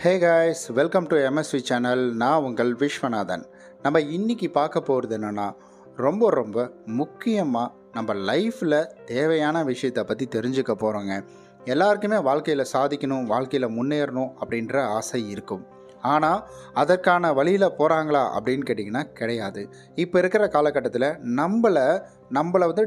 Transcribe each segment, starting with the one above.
Hey guys, welcome to MSV channel. நான் உங்கள் விஸ்வநாதன். நம்ம இன்றைக்கி பார்க்க போகிறது என்னென்னா, ரொம்ப முக்கியமாக நம்ம லைஃப்பில் தேவையான விஷயத்தை பற்றி தெரிஞ்சுக்க போகிறோங்க. எல்லாருக்குமே வாழ்க்கையில் சாதிக்கணும், வாழ்க்கையில் முன்னேறணும் அப்படின்ற ஆசை இருக்கும். ஆனால் அதற்கான வழியில் போகிறாங்களா அப்படின்னு கேட்டிங்கன்னா கிடையாது. இப்போ இருக்கிற காலகட்டத்தில் நம்மளை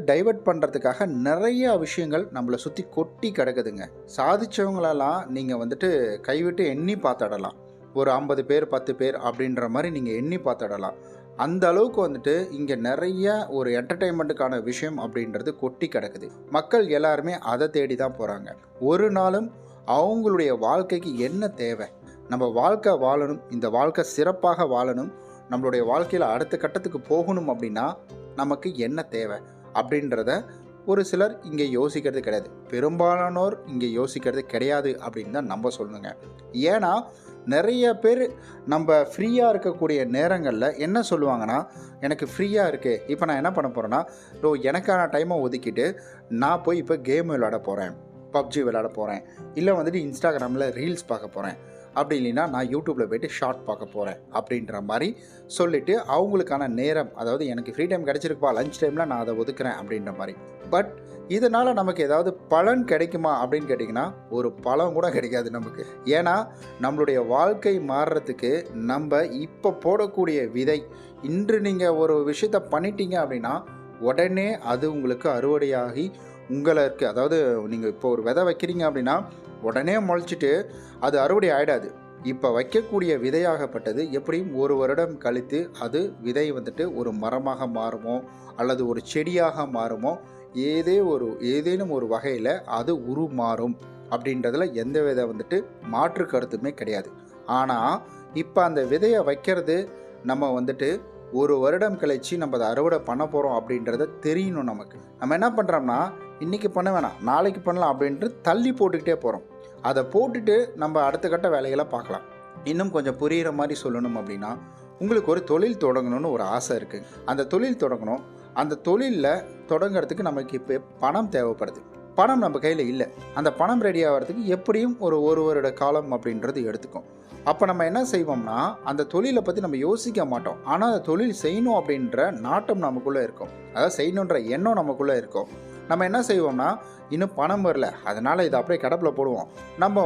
டைவர்ட் பண்ணுறதுக்காக நிறையா விஷயங்கள் நம்மளை சுற்றி கொட்டி கிடக்குதுங்க. சாதித்தவங்களெல்லாம் நீங்கள் கைவிட்டு எண்ணி பார்த்துடலாம். ஒரு 50 பேர் 10 பேர் அப்படின்ற மாதிரி நீங்கள் எண்ணி பார்த்துடலாம். அந்த அளவுக்கு இங்கே நிறைய ஒரு என்டர்டெயின்மெண்ட்டுக்கான விஷயம் அப்படின்றது கொட்டி கிடக்குது. மக்கள் எல்லாருமே அதை தேடி தான் போகிறாங்க. ஒரு நாளும் அவங்களுடைய வாழ்க்கைக்கு என்ன தேவை, நம்ம வாழ்க்கை வாழணும், இந்த வாழ்க்கை சிறப்பாக வாழணும், நம்மளுடைய வாழ்க்கையில் அடுத்த கட்டத்துக்கு போகணும் அப்படின்னா நமக்கு என்ன தேவை அப்படின்றத ஒரு சிலர் இங்கே யோசிக்கிறது கிடையாது. பெரும்பாலானோர் இங்கே யோசிக்கிறது கிடையாது அப்படின்னு தான் நம்ம சொல்லணுங்க. ஏன்னா நிறைய பேர் நம்ம ஃப்ரீயாக இருக்கக்கூடிய நேரங்களில் என்ன சொல்லுவாங்கன்னா, எனக்கு ஃப்ரீயாக இருக்குது, இப்போ நான் என்ன பண்ண போகிறேன்னா, எனக்கான டைமை ஒதுக்கிட்டு நான் போய் இப்போ கேம் விளையாட போகிறேன், பப்ஜி விளையாட போகிறேன், இல்லை இன்ஸ்டாகிராமில் ரீல்ஸ் பார்க்க போகிறேன், அப்படி இல்லைன்னா நான் யூடியூப்பில் போய்ட்டு ஷார்ட் பார்க்க போகிறேன் அப்படின்ற மாதிரி சொல்லிவிட்டு அவங்களுக்கான நேரம், அதாவது எனக்கு ஃப்ரீ டைம் கிடச்சிருக்குப்பா, லஞ்ச் டைமில் நான் அதை ஒதுக்குறேன் அப்படின்ற மாதிரி. பட் இதனால் நமக்கு ஏதாவது பலன் கிடைக்குமா அப்படின்னு கேட்டிங்கன்னா ஒரு பலன் கூட கிடைக்காது நமக்கு. ஏன்னா நம்மளுடைய வாழ்க்கை மாறுறதுக்கு நம்ம இப்போ போடக்கூடிய விதை, இன்று நீங்கள் ஒரு விஷயத்தை பண்ணிட்டீங்க அப்படின்னா உடனே அது உங்களுக்கு அறுவடையாகி உங்களுக்கு, அதாவது நீங்கள் இப்போ ஒரு விதை வைக்கிறீங்க அப்படின்னா உடனே முளைச்சிட்டு அது அறுவடை ஆகிடாது. இப்போ வைக்கக்கூடிய விதையாகப்பட்டது எப்படியும் ஒரு வருடம் கழித்து அது விதை ஒரு மரமாக மாறுமோ அல்லது ஒரு செடியாக மாறுமோ, ஏதேனும் ஒரு வகையில் அது உருமாறும் அப்படின்றதுல எந்த வித மாற்று கருத்துமே கிடையாது. ஆனால் இப்போ அந்த விதையை வைக்கிறது நம்ம ஒரு வருடம் கழிச்சு நம்ம அதை அறுவடை பண்ண போகிறோம் அப்படின்றத தெரியணும் நமக்கு. நம்ம என்ன பண்ணுறோம்னா, இன்றைக்கி பண்ண வேணாம், நாளைக்கு பண்ணலாம் அப்படின்ட்டு தள்ளி போட்டுக்கிட்டே போகிறோம். அதை போட்டுட்டு நம்ம அடுத்த கட்ட வேலைகளை பார்க்கலாம். இன்னும் கொஞ்சம் புரிகிற மாதிரி சொல்லணும் அப்படின்னா, உங்களுக்கு ஒரு தொழில் தொடங்கணும்னு ஒரு ஆசை இருக்குது. அந்த தொழில் தொடங்கணும். அந்த தொழிலில் தொடங்கிறதுக்கு நமக்கு இப்போ பணம் தேவைப்படுது. பணம் நம்ம கையில் இல்லை. அந்த பணம் ரெடி ஆகிறதுக்கு எப்படியும் ஒரு வருட காலம் அப்படின்றது எடுத்துக்கும். அப்போ நம்ம என்ன செய்வோம்னா, அந்த தொழிலை பற்றி நம்ம யோசிக்க மாட்டோம். ஆனால் அந்த தொழில் செய்யணும் அப்படின்ற நாட்டம் நமக்குள்ளே இருக்கும், அதாவது செய்யணுன்ற எண்ணம் நமக்குள்ளே இருக்கும். நம்ம என்ன செய்வோம்னா, இன்னும் பணம் வரல, அதனால் இதை அப்படியே கிடப்பில் போடுவோம், நம்ம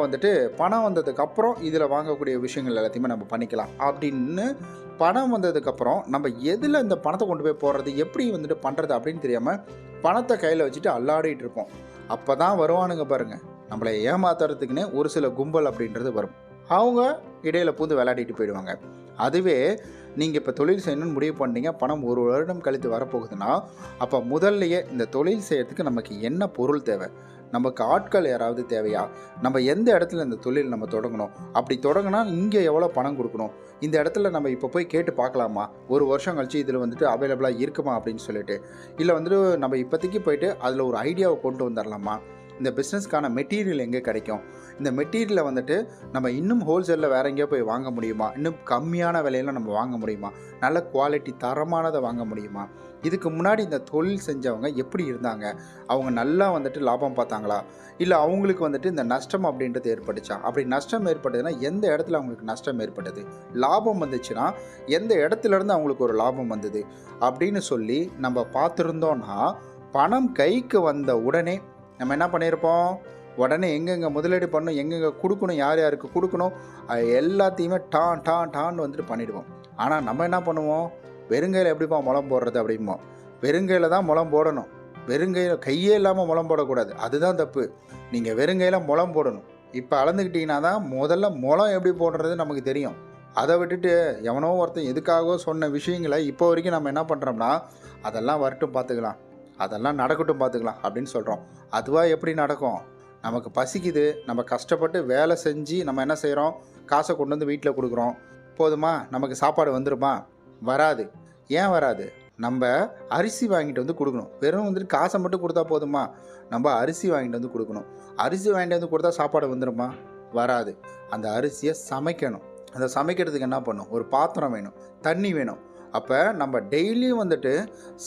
பணம் வந்ததுக்கப்புறம் இதில் வாங்கக்கூடிய விஷயங்கள் எல்லாத்தையுமே நம்ம பண்ணிக்கலாம் அப்படின்னு. பணம் வந்ததுக்கப்புறம் நம்ம எதில் இந்த பணத்தை கொண்டு போய் போடுறது, எப்படி பண்ணுறது அப்படின்னு தெரியாமல் பணத்தை கையில் வச்சுட்டு அல்லாடிட்டு இருப்போம். அப்போ தான் வருவானுங்க பாருங்கள், நம்மளை ஏமாத்துறதுக்குன்னே ஒரு சில கும்பல் அப்படின்றது வரும். அவங்க இடையில் பூந்து விளையாடிட்டு போயிடுவாங்க. அதுவே நீங்கள் இப்போ தொழில் செய்யணும்னு முடிவு பண்ணிட்டீங்க, பணம் ஒரு வருடம் கழித்து வரப்போகுதுன்னா, அப்போ முதல்லையே இந்த தொழில் செய்கிறதுக்கு நமக்கு என்ன பொருள் தேவை, நமக்கு ஆட்கள் யாராவது தேவையா, நம்ம எந்த இடத்துல இந்த தொழில் நம்ம தொடங்கணும், அப்படி தொடங்கினா இங்கே எவ்வளோ பணம் கொடுக்கணும், இந்த இடத்துல நம்ம இப்போ போய் கேட்டு பார்க்கலாமா, ஒரு வருஷம் கழிச்சு இதில் அவைலபிளாக இருக்குமா அப்படின்னு சொல்லிட்டு, இல்லை நம்ம இப்போதைக்கு போயிட்டு அதில் ஒரு ஐடியாவை கொண்டு வந்துடலாமா, இந்த பிஸ்னஸ்க்கான மெட்டீரியல் எங்கே கிடைக்கும், இந்த மெட்டீரியலை நம்ம இன்னும் ஹோல்சேலில் வேறு எங்கேயோ போய் வாங்க முடியுமா, இன்னும் கம்மியான விலையில் நம்ம வாங்க முடியுமா, நல்ல குவாலிட்டி தரமானதை வாங்க முடியுமா, இதுக்கு முன்னாடி இந்த தொழில் செஞ்சவங்க எப்படி இருந்தாங்க, அவங்க நல்லா லாபம் பார்த்தாங்களா, இல்லை அவங்களுக்கு இந்த நஷ்டம் அப்படின்றது ஏற்பட்டுச்சா, அப்படி நஷ்டம் ஏற்பட்டதுன்னா எந்த இடத்துல அவங்களுக்கு நஷ்டம் ஏற்பட்டது, லாபம் வந்துச்சுன்னா எந்த இடத்துலேருந்து அவங்களுக்கு ஒரு லாபம் வந்தது அப்படின்னு சொல்லி நம்ம பார்த்துருந்தோன்னா, பணம் கைக்கு வந்த உடனே நம்ம என்ன பண்ணியிருப்போம், உடனே எங்கெங்கே முதலீடு பண்ணணும், எங்கெங்கே கொடுக்கணும், யார் யாருக்கு கொடுக்கணும், எல்லாத்தையுமே டான்னு பண்ணிவிடுவோம். ஆனால் நம்ம என்ன பண்ணுவோம், வெறுங்கையில் எப்படிப்பா முளம் போடுறது அப்படிம்போம். வெறுங்கையில் தான் முளம் போடணும், வெறுங்கையில் கையே இல்லாமல் முளம் போடக்கூடாது, அதுதான் தப்பு. நீங்கள் வெறுங்கையில் முளம் போடணும். இப்போ அளந்துக்கிட்டிங்கன்னா தான் முதல்ல முளம் எப்படி போடுறது நமக்கு தெரியும். அதை விட்டுட்டு எவனோ ஒருத்தன் எதுக்காகவோ சொன்ன விஷயங்களை இப்போ வரைக்கும் நம்ம என்ன பண்ணுறோம்னா, அதெல்லாம் வரட்டும் பார்த்துக்கலாம், அதெல்லாம் நடக்கட்டும் பார்த்துக்கலாம் அப்படின்னு சொல்கிறோம். அதுவாக எப்படி நடக்கும், நமக்கு பசிக்குது, நம்ம கஷ்டப்பட்டு வேலை செஞ்சு நம்ம என்ன செய்கிறோம், காசை கொண்டு வந்து வீட்டில் கொடுக்குறோம், போதுமா, நமக்கு சாப்பாடு வந்துடுமா, வராது. ஏன் வராது, நம்ம அரிசி வாங்கிட்டு கொடுக்கணும். வெறும் காசை மட்டும் கொடுத்தா போதுமா, நம்ம அரிசி வாங்கிட்டு கொடுக்கணும். அரிசி வாங்கிட்டு கொடுத்தா சாப்பாடு வந்துடுமா, வராது. அந்த அரிசியை சமைக்கணும். அதை சமைக்கிறதுக்கு என்ன பண்ணணும், ஒரு பாத்திரம் வேணும், தண்ணி வேணும். அப்போ நம்ம டெய்லியும்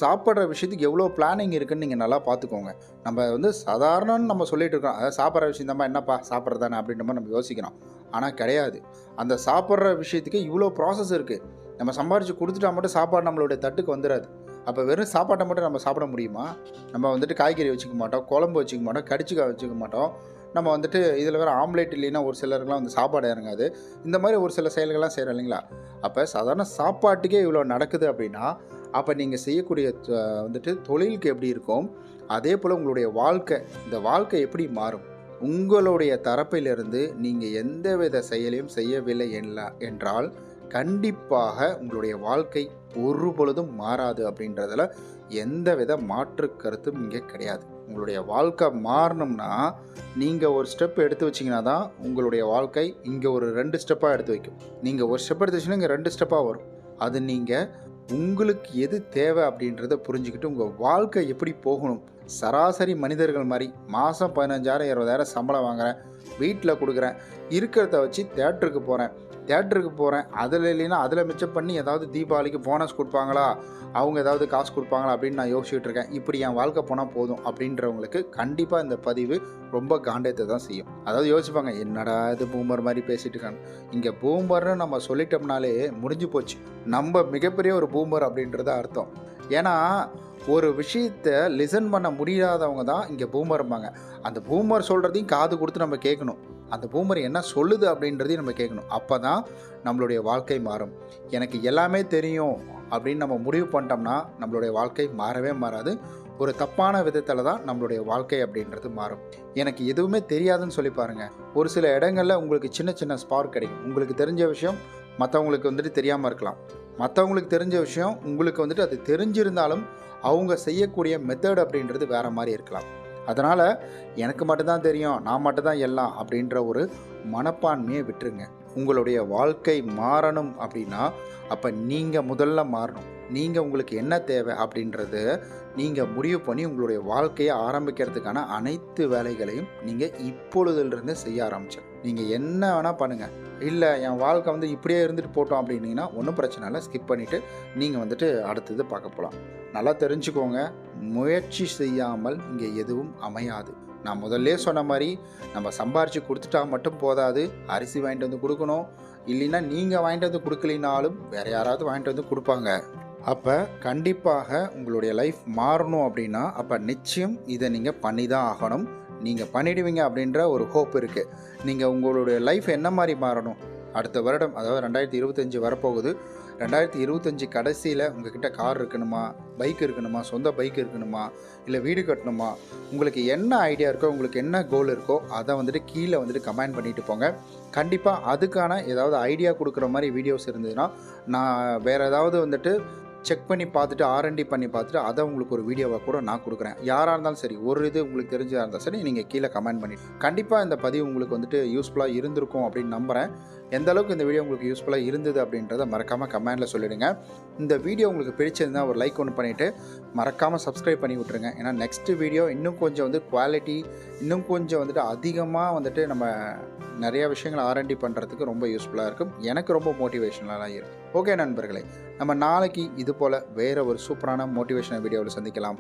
சாப்பிட்ற விஷயத்துக்கு எவ்வளோ பிளானிங் இருக்குதுன்னு நீங்கள் நல்லா பார்த்துக்கோங்க. நம்ம சாதாரணன்னு நம்ம சொல்லிகிட்டு இருக்கோம், அதாவது சாப்பிட்ற விஷயம் தான், என்னப்பா சாப்பிட்றது தானே அப்படின்ற மாதிரி நம்ம யோசிக்கிறோம். ஆனால் கிடையாது. அந்த சாப்பிட்ற விஷயத்துக்கு இவ்வளோ ப்ராசஸ் இருக்குது. நம்ம சம்பாரித்து கொடுத்துட்டா மட்டும் சாப்பாடு நம்மளுடைய தட்டுக்கு வந்துடாது. அப்போ வெறும் சாப்பாட்டை மட்டும் நம்ம சாப்பிட முடியுமா? நம்ம வந்துட்டு காய்கறி வச்சுக்க மாட்டோம், குழம்பு வச்சுக்க மாட்டோம், கடிச்சிக்காய் வச்சுக்க மாட்டோம். நம்ம வந்துட்டு இதில் வேறு ஆம்லேட் இல்லைன்னா ஒரு சிலருக்குலாம் வந்து சாப்பாடு இறங்காது. இந்த மாதிரி ஒரு சில செயல்கள்லாம் செய்கிறோம் இல்லைங்களா? அப்போ சாதாரண சாப்பாட்டுக்கே இவ்வளோ நடக்குது அப்படின்னா, அப்போ நீங்கள் செய்யக்கூடிய வந்துட்டு தொழிலுக்கு எப்படி இருக்கும்? அதே போல் உங்களுடைய வாழ்க்கை, இந்த வாழ்க்கை எப்படி மாறும்? உங்களுடைய தரப்பிலிருந்து நீங்கள் எந்தவித செயலையும் செய்யவில்லை என்றால் கண்டிப்பாக உங்களுடைய வாழ்க்கை ஒரு பொழுதும் மாறாது அப்படின்றதுல எந்தவித மாற்று கருத்தும் இங்கே கிடையாது. உங்களுடைய வாழ்க்கை மாறணும்னா நீங்கள் ஒரு ஸ்டெப் எடுத்து வச்சிங்கன்னா தான் உங்களுடைய வாழ்க்கை இங்கே ஒரு 2 ஸ்டெப்பாக எடுத்து வைக்கும். நீங்கள் ஒரு ஸ்டெப் எடுத்து வச்சிங்கன்னா இங்கே 2 ஸ்டெப்பாக வரும். அது நீங்கள் உங்களுக்கு எது தேவை அப்படின்றத புரிஞ்சுக்கிட்டு உங்கள் வாழ்க்கை எப்படி போகணும். சராசரி மனிதர்கள் மாதிரி மாதம் 15,000 20,000 சம்பளம் வாங்குகிறேன், வீட்டில் கொடுக்குறேன், இருக்கிறத வச்சு தேட்டருக்கு போகிறேன் அதில் இல்லைன்னா அதில் மிச்சம் பண்ணி ஏதாவது தீபாவளிக்கு போனஸ் கொடுப்பாங்களா, அவங்க ஏதாவது காசு கொடுப்பாங்களா அப்படின்னு நான் யோசிச்சுட்டு இருக்கேன். இப்படி என் வாழ்க்கை போனால் போதும் அப்படின்றவங்களுக்கு கண்டிப்பாக இந்த பதிவு ரொம்ப காண்டத்தை தான் செய்யும். அதாவது யோசிப்பாங்க, என்னடா இது பூமர் மாதிரி பேசிகிட்டு இருக்காங்க. இங்கே பூமர்னு நம்ம சொல்லிட்டோம்னாலே முடிஞ்சு போச்சு, நம்ம மிகப்பெரிய ஒரு பூமர் அப்படின்றத அர்த்தம். ஏன்னா ஒரு விஷயத்தை லிசன் பண்ண முடியாதவங்க தான் இங்கே பூமர்பாங்க. அந்த பூமர் சொல்கிறதையும் காது கொடுத்து நம்ம கேட்கணும். அந்த பூமர் என்ன சொல்லுது அப்படின்றதையும் நம்ம கேட்கணும். அப்போ தான் நம்மளுடைய வாழ்க்கை மாறும். எனக்கு எல்லாமே தெரியும் அப்படின்னு நம்ம முடிவு பண்ணிட்டோம்னா நம்மளுடைய வாழ்க்கை மாறவே மாறாது. ஒரு தப்பான விதத்தில் தான் நம்மளுடைய வாழ்க்கை அப்படின்றது மாறும். எனக்கு எதுவுமே தெரியாதுன்னு சொல்லி பாருங்கள். ஒரு சில இடங்களில் உங்களுக்கு சின்ன சின்ன ஸ்பார்க் கிடைக்கும். உங்களுக்கு தெரிஞ்ச விஷயம் மற்றவங்களுக்கு வந்துட்டு தெரியாமல் இருக்கலாம். மற்றவங்களுக்கு தெரிஞ்ச விஷயம் உங்களுக்கு வந்துட்டு அது தெரிஞ்சிருந்தாலும் அவங்க செய்யக்கூடிய மெத்தட் அப்படின்றது வேறு மாதிரி இருக்கலாம். அதனால் எனக்கு மட்டும்தான் தெரியும், நான் மட்டும்தான் எல்லாம் அப்படின்ற ஒரு மனப்பான்மையை விட்டுருங்க. உங்களுடைய வாழ்க்கை மாறணும் அப்படின்னா அப்போ நீங்கள் முதல்ல மாறணும். நீங்கள் உங்களுக்கு என்ன தேவை அப்படின்றத நீங்கள் முடிவு பண்ணி உங்களுடைய வாழ்க்கையை ஆரம்பிக்கிறதுக்கான அனைத்து வேலைகளையும் நீங்கள் இப்பொழுதிலிருந்து செய்ய ஆரம்பிச்சு நீங்கள் என்ன வேணால் பண்ணுங்கள். இல்லை என் வாழ்க்கை வந்து இப்படியே இருந்துட்டு போட்டோம் அப்படின்னீங்கன்னா ஒன்றும் பிரச்சனை இல்லை, ஸ்கிப் பண்ணிவிட்டு நீங்கள் வந்துட்டு அடுத்தது பார்க்க போகலாம். நல்லா தெரிஞ்சுக்கோங்க, முயற்சி செய்யாமல் இங்கே எதுவும் அமையாது. நான் முதல்ல சொன்ன மாதிரி நம்ம சம்பாரித்து கொடுத்துட்டா மட்டும் போதாது, அரிசி வாங்கிட்டு வந்து கொடுக்கணும். இல்லைன்னா நீங்கள் வாங்கிட்டு வந்து கொடுக்கலினாலும் வேறு யாராவது வாங்கிட்டு வந்து கொடுப்பாங்க. அப்போ கண்டிப்பாக உங்களுடைய லைஃப் மாறணும் அப்படின்னா அப்போ நிச்சயம் இதை நீங்கள் பண்ணி தான் ஆகணும். நீங்கள் பண்ணிடுவீங்க அப்படின்ற ஒரு ஹோப் இருக்குது. நீங்கள் உங்களுடைய லைஃப் என்ன மாதிரி மாறணும்? அடுத்த வருடம், அதாவது 2025 வரப்போகுது. 2025 கடைசியில் உங்கள்கிட்ட கார் இருக்கணுமா, பைக் இருக்கணுமா, சொந்த பைக் இருக்கணுமா, இல்லை வீடு கட்டணுமா, உங்களுக்கு என்ன ஐடியா இருக்கோ, உங்களுக்கு என்ன கோல் இருக்கோ அதை வந்துட்டு கீழே வந்துட்டு கமெண்ட் பண்ணிட்டு போங்க. கண்டிப்பாக அதுக்கான ஏதாவது ஐடியா கொடுக்குற மாதிரி வீடியோஸ் இருந்ததுன்னா நான் வேறு ஏதாவது வந்துட்டு செக் பண்ணி பார்த்துட்டு R&D பண்ணி பார்த்துட்டு அதை உங்களுக்கு ஒரு வீடியோவாக கூட நான் கொடுக்குறேன். யாராக இருந்தாலும் சரி, ஒரு இது உங்களுக்கு தெரிஞ்சதாக இருந்தால் சரி, நீங்கள் கீழே கமெண்ட் பண்ணி கண்டிப்பாக இந்த பதிவு உங்களுக்கு வந்துட்டு யூஸ்ஃபுல்லாக இருந்திருக்கும் அப்படின்னு நம்புகிறேன். எந்த அளவுக்கு இந்த வீடியோ உங்களுக்கு யூஸ்ஃபுல்லாக இருந்தது அப்படின்றத மறக்காமல் கமெண்டில் சொல்லிவிடுங்க. இந்த வீடியோ உங்களுக்கு பிடிச்சிருந்தால் ஒரு லைக் ஒன்று பண்ணிவிட்டு மறக்காமல் சப்ஸ்கிரைப் பண்ணி விட்ருங்க. ஏன்னா நெக்ஸ்ட்டு வீடியோ இன்னும் கொஞ்சம் வந்து குவாலிட்டி, இன்னும் கொஞ்சம் வந்துட்டு அதிகமாக வந்துட்டு நம்ம நிறையா விஷயங்கள் R&D பண்ணுறதுக்கு ரொம்ப யூஸ்ஃபுல்லாக இருக்கும். எனக்கு ரொம்ப மோட்டிவேஷனலாக இருக்கும். ஓகே நண்பர்களே, நம்ம நாளைக்கு இது போல் வேறு ஒரு சூப்பரான மோட்டிவேஷனல் வீடியோவில் சந்திக்கலாம்.